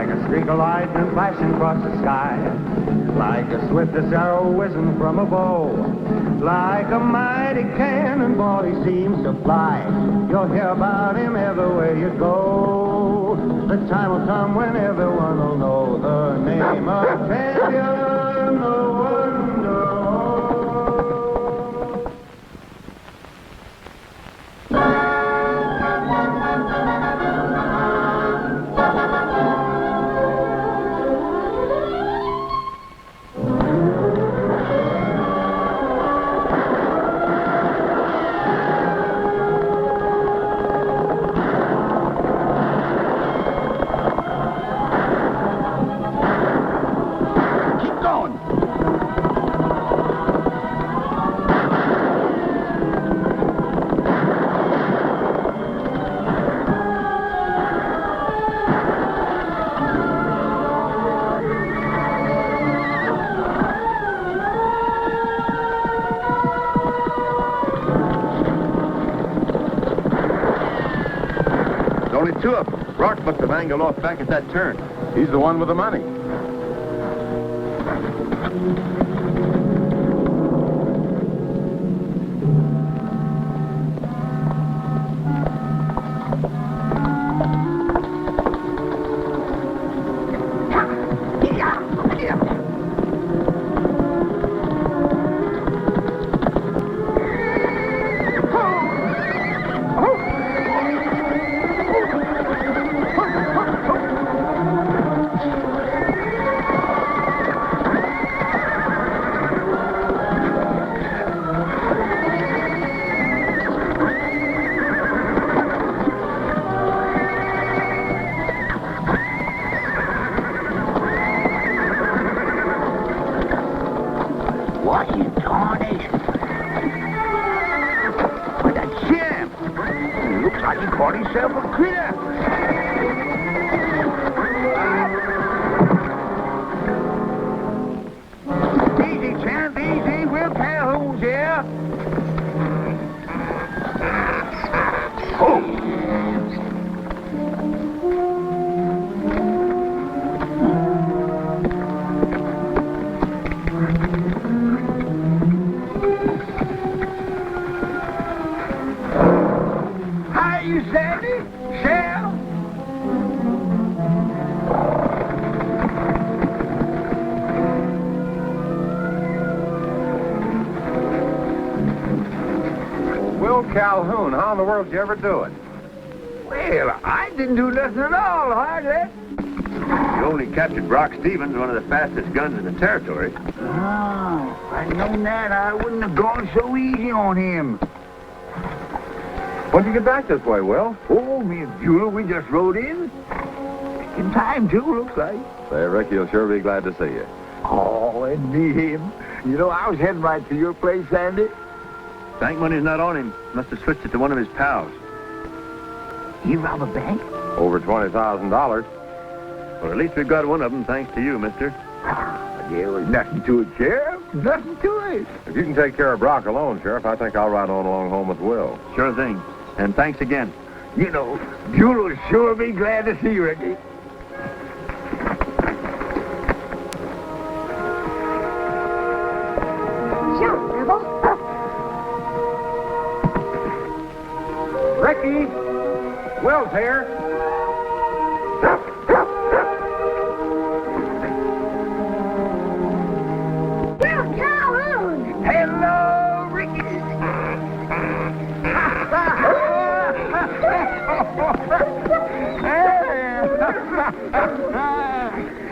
like a streak of lightning flashing across the sky, like the swiftest arrow whizzing from a bow, like a mighty cannonball he seems to fly. You'll hear about him everywhere you go. The time will come when everyone will know the name of champion no one knows. Only two of them. Rock must have angled off back at that turn. He's the one with the money. What in tarnation? But that Jim, looks like he caught himself a critter. Easy, champ, easy. Will Calhoun's here. Oh! You Sandy? Shell? Will Calhoun, how in the world did you ever do it? Well, I didn't do nothing at all, hardly. You only captured Brock Stevens, one of the fastest guns in the territory. Oh, if I'd known that, I wouldn't have gone so easy on him. When'd you get back this way, Will? Oh, me and Beulah, we just rode in. In time, too, looks like. Say, Ricky will sure be glad to see you. Oh, and me him. You know, I was heading right to your place, Sandy. Bank money's not on him. Must have switched it to one of his pals. He robbed a bank? Over $20,000. Well, at least we've got one of them, thanks to you, mister. There was nothing to it, Sheriff. Nothing to it. If you can take care of Brock alone, Sheriff, I think I'll ride on along home with Will. Sure thing. And thanks again. You know, Beulah will sure be glad to see you, Ricky. Sure, Rebel. Ricky! Will's here. Will Calhoun! Hello, Ricky.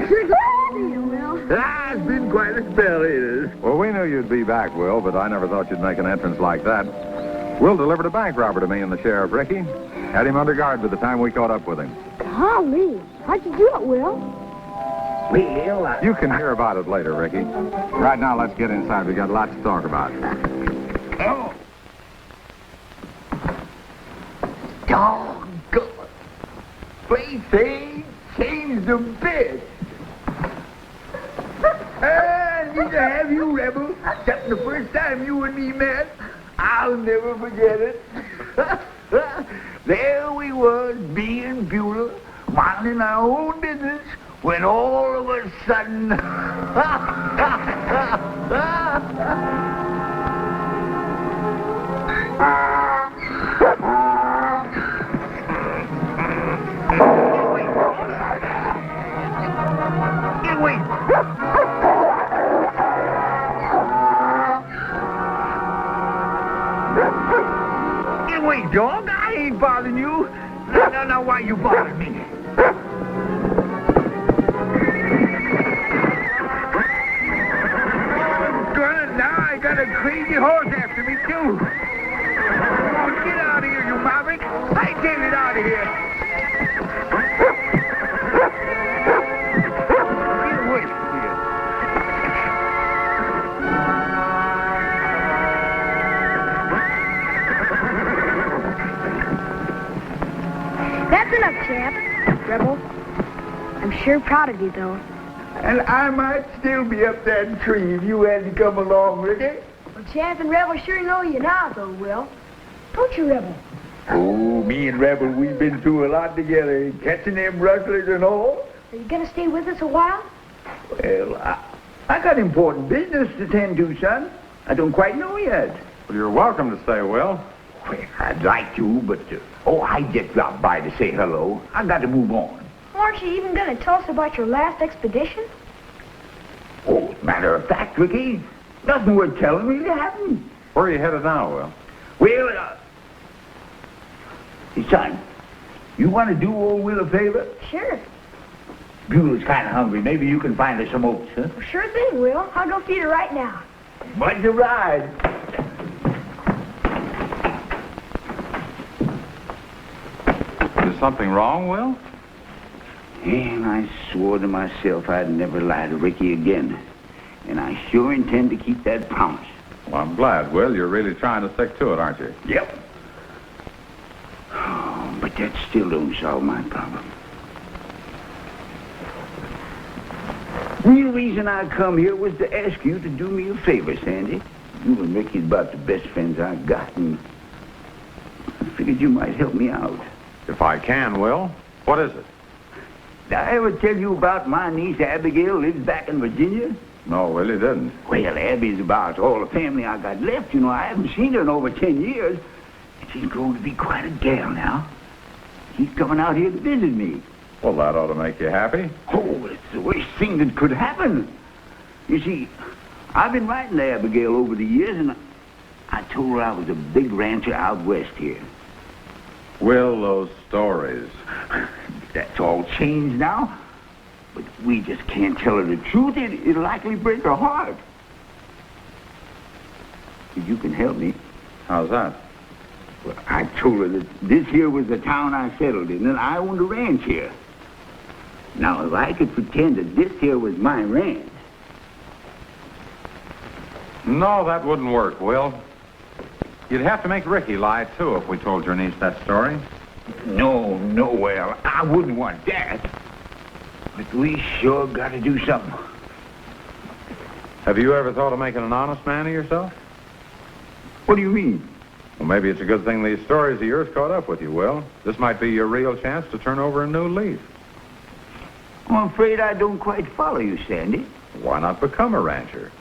Sure glad to see you, Will. It's been quite a spell, it is. Well, we knew you'd be back, Will, but I never thought you'd make an entrance like that. Will delivered a bank robber to me and the sheriff, Ricky. Had him under guard by the time we caught up with him. Golly, how'd you do it, Will? Well, You can hear about it later, Ricky. Right now, let's get inside. We got lots to talk about. Oh. Doggone. Place ain't changed a bit. I need to have you, Rebel. Except the first time you and me met. I'll never forget it. There we was, me and Beulah, minding our own business, when all of a sudden... Get away! Get away, dog! I ain't bothering you. No, why you bothering me? Now I got a crazy horse after me, too. Come on, get out of here, you maverick. I get it out of here. Get away from here. That's enough, champ. Rebel. I'm sure proud of you, though. And I might still be up that tree if you hadn't come along, Ricky. Well, Champ and Rebel sure know you now, though, Will. Don't you, Rebel? Oh, me and Rebel, we've been through a lot together, catching them rustlers and all. Are you going to stay with us a while? Well, I got important business to tend to, son. I don't quite know yet. Well, you're welcome to stay, Will. Well, I'd like to, but, I just dropped by to say hello. I got to move on. Aren't you even going to tell us about your last expedition? Oh, matter of fact, Ricky, nothing worth telling really happened. Where are you headed now, Will? Well, hey, son, you want to do old Will a favor? Sure. Buell's kind of hungry. Maybe you can find her some oats, huh? Well, sure thing, Will. I'll go feed her right now. Much a ride. Is something wrong, Will? And I swore to myself I'd never lie to Ricky again. And I sure intend to keep that promise. Well, I'm glad, Will. You're really trying to stick to it, aren't you? Yep. Oh, but that still don't solve my problem. The real reason I come here was to ask you to do me a favor, Sandy. You and Ricky's about the best friends I've got, and I figured you might help me out. If I can, Will. What is it? Did I ever tell you about my niece Abigail lives back in Virginia? No, Will, you didn't. Well, Abby's about all the family I got left. You know, I haven't seen her in over 10 years. And she's grown to be quite a gal now. She's coming out here to visit me. Well, that ought to make you happy. Oh, it's the worst thing that could happen. You see, I've been writing to Abigail over the years, and I told her I was a big rancher out west here. Will, those stories. That's all changed now. But we just can't tell her the truth. It'll likely break her heart. If you can help me. How's that? Well, I told her that this here was the town I settled in, and I owned a ranch here. Now, if I could pretend that this here was my ranch... No, that wouldn't work, Will. You'd have to make Ricky lie, too, if we told your niece that story. No, well, I wouldn't want that. But we sure got to do something. Have you ever thought of making an honest man of yourself? What do you mean? Well, maybe it's a good thing these stories of yours caught up with you, Will. This might be your real chance to turn over a new leaf. I'm afraid I don't quite follow you, Sandy. Why not become a rancher?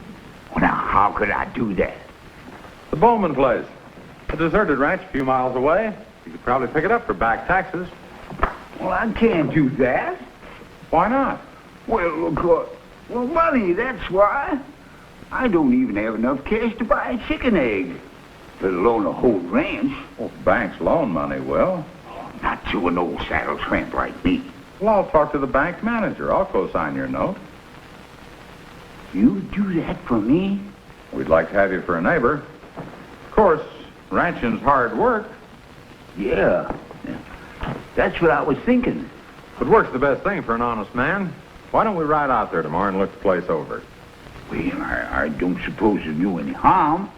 Well, now, how could I do that? The Bowman place. A deserted ranch a few miles away. You could probably pick it up for back taxes. Well, I can't do that. Why not? Well, of course. Well, money, that's why. I don't even have enough cash to buy a chicken egg, let alone a whole ranch. Well, banks loan money, Will. Not to an old saddle tramp like me. Well, I'll talk to the bank manager. I'll co-sign your note. You do that for me? We'd like to have you for a neighbor. Of course, ranching's hard work. Yeah. That's what I was thinking. But work's the best thing for an honest man. Why don't we ride out there tomorrow and look the place over? Well, I don't suppose it'll do any harm.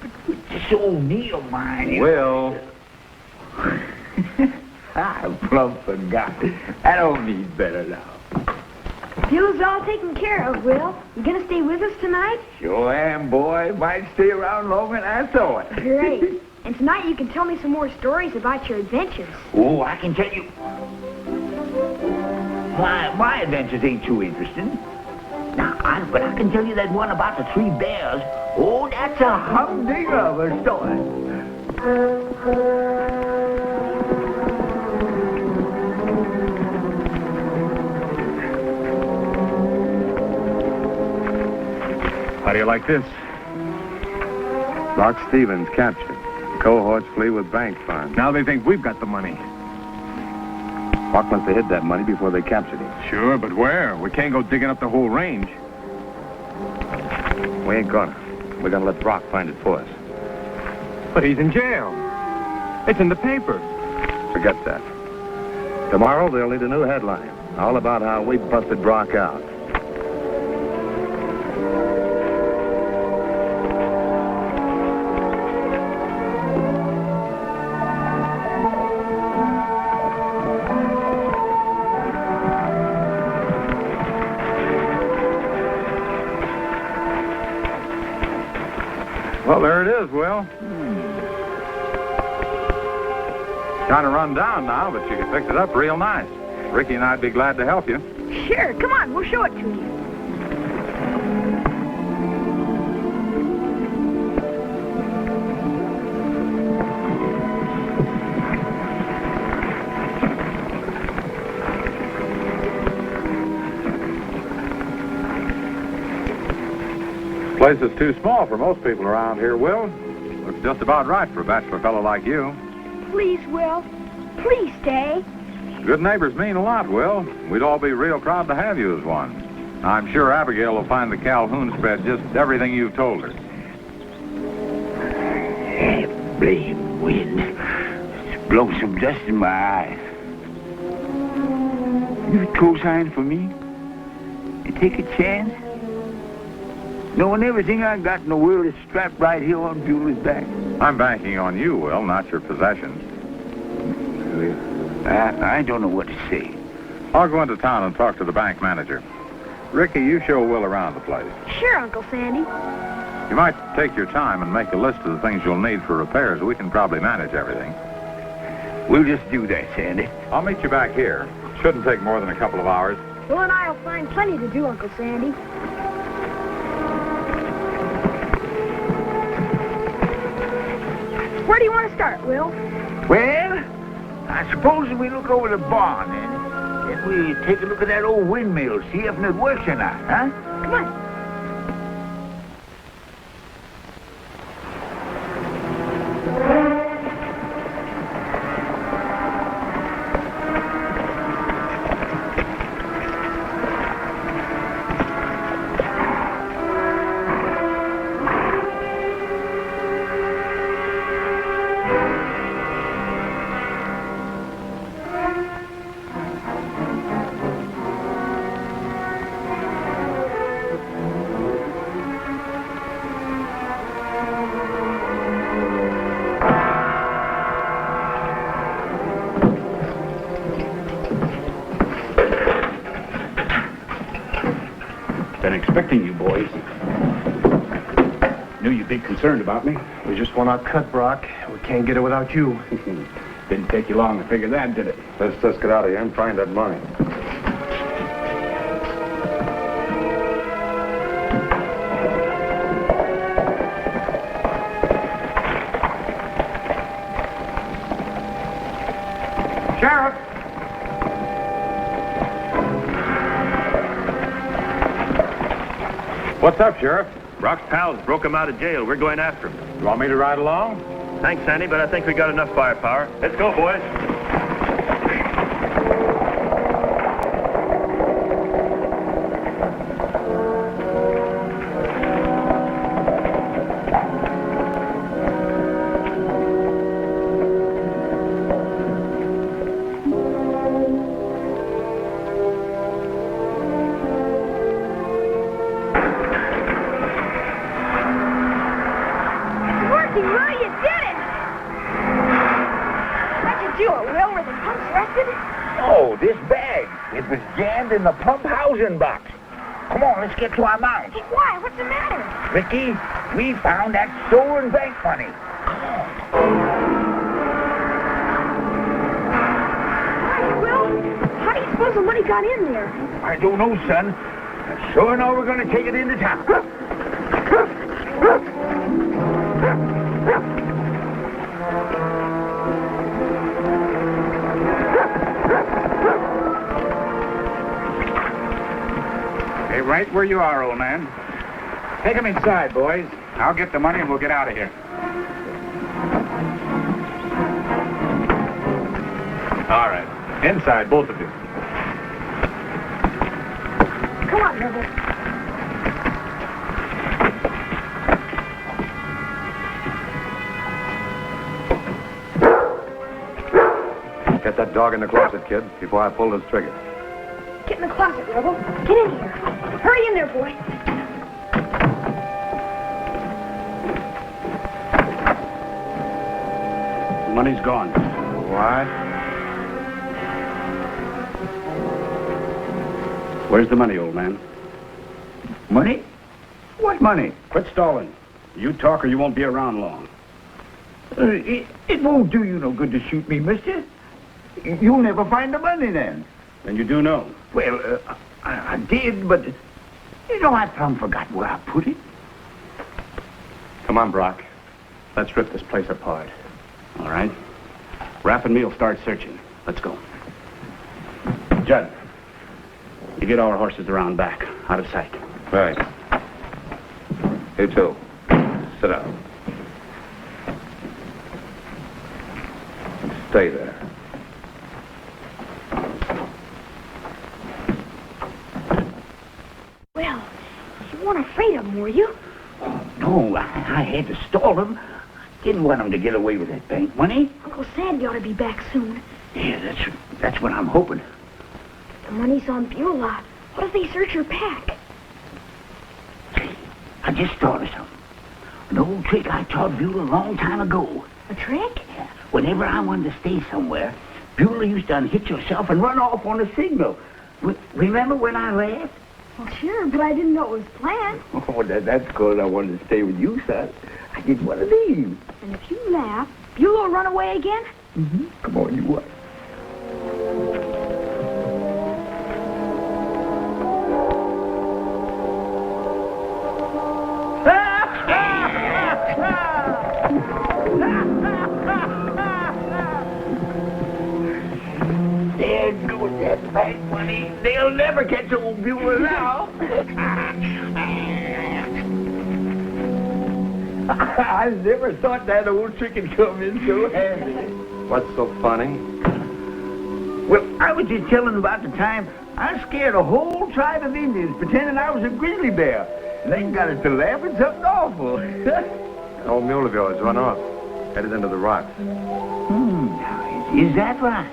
But with this old knee of mine... Will. I plumb forgot. I don't need better now. Fuel's all taken care of, Will. You gonna stay with us tonight? Sure am, boy. Might stay around longer than I thought. Great. And tonight you can tell me some more stories about your adventures. Oh, I can tell you. Why, my adventures ain't too interesting. But I can tell you that one about the 3 bears. Oh, that's a humdinger of a story. How do you like this? Doc Stevens captured. Cohorts flee with bank funds. Now they think we've got the money. Buck must have hid that money before they captured him. Sure, but where? We can't go digging up the whole range. We ain't gonna. We're gonna let Brock find it for us. But he's in jail. It's in the paper. Forget that. Tomorrow they'll need a new headline. All about how we busted Brock out. Well, there it is, Will. Kind of run down now, but you can fix it up real nice. Ricky and I'd be glad to help you. Sure, come on, we'll show it to you. Place is too small for most people around here, Will. Looks just about right for a bachelor fellow like you. Please, Will. Please stay. Good neighbors mean a lot, Will. We'd all be real proud to have you as one. I'm sure Abigail will find the Calhoun spread just everything you've told her. Blame wind. It's blown some dust in my eyes. You co-sign for me? You take a chance? Knowing everything I got in the world is strapped right here on Bueller's back. I'm banking on you, Will, not your possessions. I don't know what to say. I'll go into town and talk to the bank manager. Ricky, you show Will around the place. Sure, Uncle Sandy. You might take your time and make a list of the things you'll need for repairs. We can probably manage everything. We'll just do that, Sandy. I'll meet you back here. Shouldn't take more than a couple of hours. Will and I'll find plenty to do, Uncle Sandy. Where do you want to start, Will? Well, I suppose we look over the barn, then. Then we take a look at that old windmill, see if it works or not, huh? Come on. Been expecting you boys. Knew you'd be concerned about me. We just want our cut, Brock. We can't get it without you. Didn't take you long to figure that, did it? Let's just get out of here and find that money. Sheriff! What's up, Sheriff? Brock's pals broke him out of jail. We're going after him. You want me to ride along? Thanks, Sandy, but I think we got enough firepower. Let's go, boys. Oh, this bag. It was jammed in the pump housing box. Come on, let's get to our mounts. Why? What's the matter? Ricky, we found that stolen bank money. Hi, Will. How do you suppose the money got in there? I don't know, son. I sure know we're going to take it into town. Stay right where you are, old man. Take him inside, boys. I'll get the money and we'll get out of here. All right. Inside, both of you. Come on, Rebel. Get that dog in the closet, kid, before I pull this trigger. Get in the closet, Rebel. Get in here. Hurry in there, boy. The money's gone. What? Where's the money, old man? Money? What money? Quit stalling. You talk or you won't be around long. It won't do you no good to shoot me, mister. You'll never find the money then. Then you do know. Well, I did, but I plumb forgot where I put it. Come on, Brock. Let's rip this place apart. All right. Raff and me'll start searching. Let's go. Judd, you get our horses around back, out of sight. Right. You too. Sit down. Stay there. Well, you weren't afraid of him, were you? No, I had to stall him. Didn't want him to get away with that bank money. Uncle Sandy ought to be back soon. Yeah, that's what I'm hoping. The money's on Beulah. What if they search her pack? Say, I just thought of something. An old trick I taught Beulah a long time ago. A trick? Yeah. Whenever I wanted to stay somewhere, Beulah used to unhitch herself and run off on a signal. Remember when I laughed? Well, sure, but I didn't know it was planned. Oh, that's because I wanted to stay with you, son. I didn't want to leave. And if you laugh, Beulah will run away again? Mm-hmm. Come on, you what? There goes that bank money. They'll never catch old Beulah now. I never thought that old trick would come in so handy. What's so funny? Well, I was just telling about the time I scared a whole tribe of Indians pretending I was a grizzly bear. And they got us to laughing something awful. Old mule of yours run off. Headed into the rocks. Now, is that right?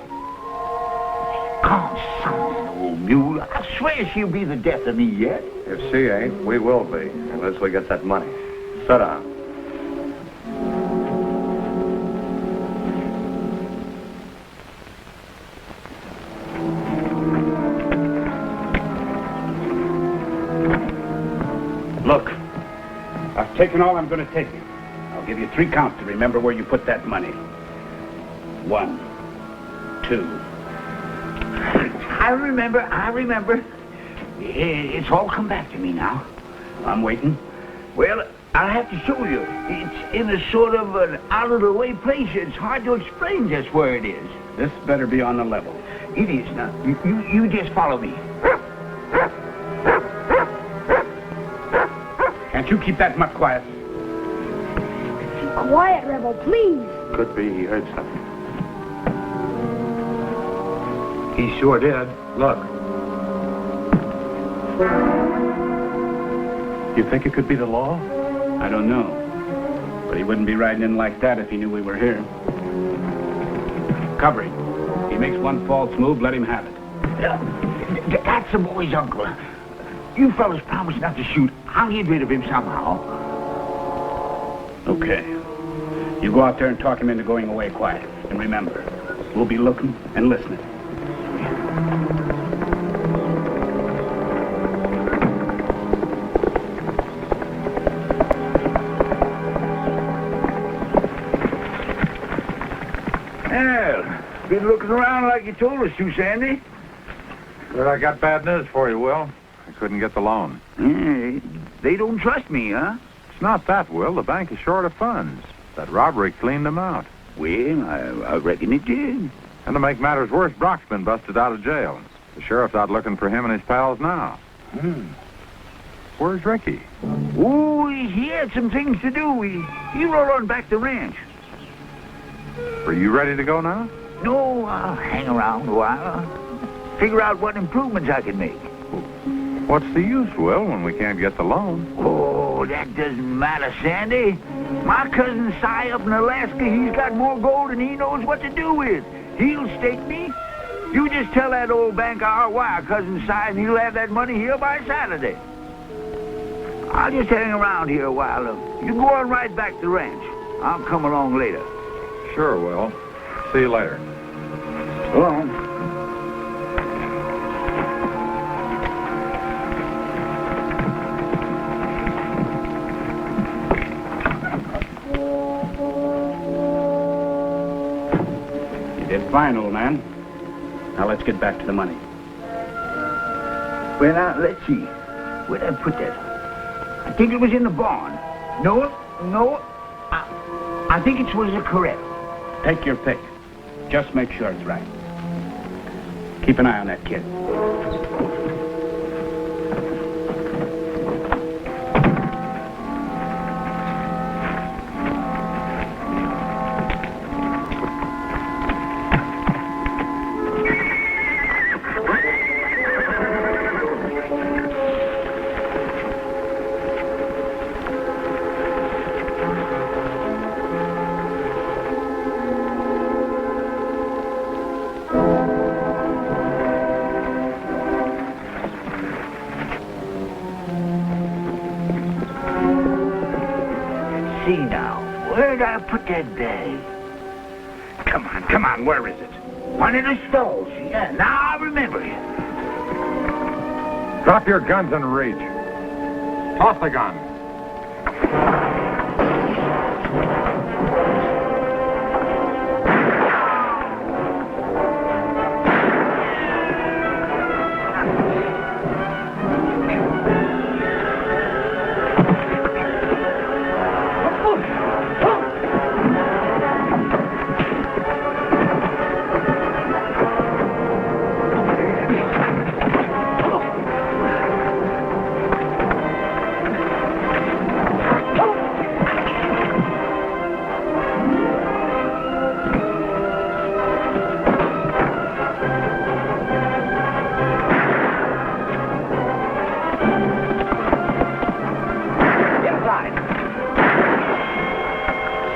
Calm son, that old mule. I swear she'll be the death of me yet. If she ain't, we will be, unless we get that money. Sit down. Look, I've taken all I'm going to take. I'll give you 3 counts to remember where you put that money. 1, 2. I remember. It's all come back to me now. I'm waiting. Well, I'll have to show you. It's in a sort of an out-of-the-way place. It's hard to explain just where it is. This better be on the level. It is now. You just follow me. Can't you keep that mutt quiet? Keep quiet, Rebel, please. Could be he heard something. He sure did. Look. You think it could be the law? I don't know. But he wouldn't be riding in like that if he knew we were here. Cover him. If he makes one false move, let him have it. That's the boy's uncle. You fellas promised not to shoot. I'll get rid of him somehow. Okay. You go out there and talk him into going away quiet. And remember, we'll be looking and listening. Well, been looking around like you told us to, Sandy. But I got bad news for you, Will. I couldn't get the loan. They don't trust me, huh? It's not that, Will. The bank is short of funds. That robbery cleaned them out. Well, I reckon it did. And to make matters worse, Brock's been busted out of jail. The sheriff's out looking for him and his pals now. Where's Ricky? Oh, he had some things to do. He rode on back to ranch. Are you ready to go now? No, I'll hang around a while. Figure out what improvements I can make. What's the use, Will, when we can't get the loan? Oh, that doesn't matter, Sandy. My cousin Si up in Alaska, he's got more gold than he knows what to do with. He'll stake me. You just tell that old bank our wire, cousin Si, and he'll have that money here by Saturday. I'll just hang around here a while. You go on right back to the ranch. I'll come along later. Sure, Will. See you later. So long. You did fine, old man. Now let's get back to the money. Well, now, let's see. Where'd I put that? I think it was in the barn. No. I think it was a corral. Take your pick. Just make sure it's right. Keep an eye on that kid. See now, where'd I put that bag? Come on, where is it? One of the stalls. Yeah, now I remember it. Drop your guns and reach. Toss the gun.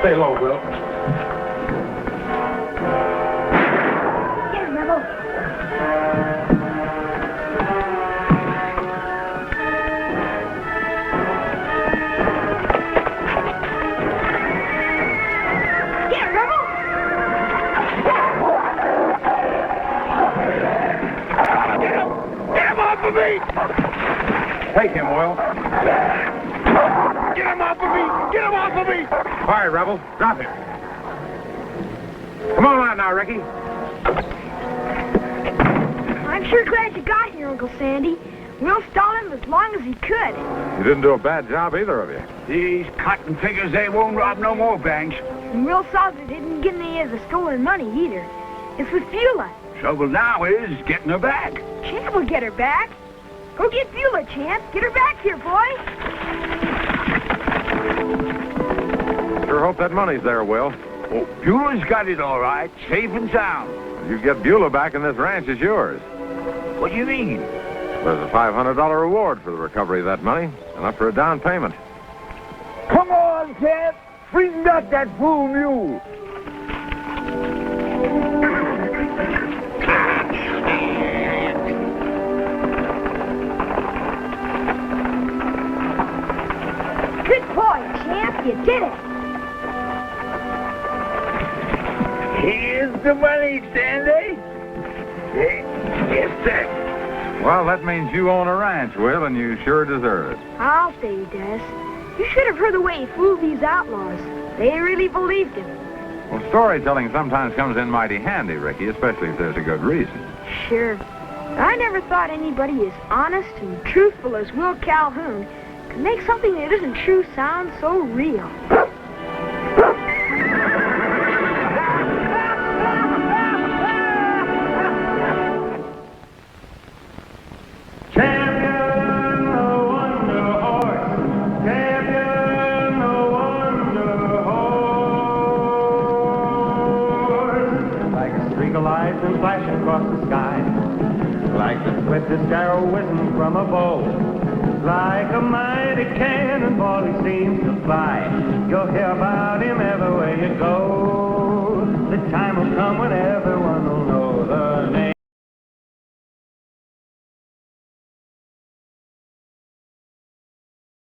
Stay low, Will. Get him, Rebel. Get him, Rebel. Get him off of me! Take him, Will. Get him off of me! Get him off of me! All right, Rebel. Drop him. Come on out now, Ricky. I'm sure glad you got here, Uncle Sandy. Will stalled him as long as he could. You didn't do a bad job, either of you. These cotton figures, they won't rob no more banks. And Will saw that he didn't get any of the stolen money either. It's with Beulah. Trouble now is getting her back. Champ will get her back. Go get Beulah, Champ. Get her back here, boy. Sure hope that money's there, Will. Oh, Beulah's got it all right, safe and sound. You get Beulah back and this ranch is yours. What do you mean? There's a $500 reward for the recovery of that money, enough for a down payment. Come on, Champ. Bring back that fool mule. Good boy, Champ. You did it. Here's the money, Sandy. Yes, sir. Well, that means you own a ranch, Will, and you sure deserve it. I'll say he does. You should have heard the way he fooled these outlaws. They really believed him. Well, storytelling sometimes comes in mighty handy, Ricky, especially if there's a good reason. Sure. I never thought anybody as honest and truthful as Will Calhoun could make something that isn't true sound so real. Champion, the Wonder Horse. Champion, the Wonder Horse. Like a streak of light and flashing across the sky. Like the swiftest arrow whizzing from a bow. Like a mighty cannonball he seems to fly. You'll hear about him everywhere you go. The time will come when everyone will know the name.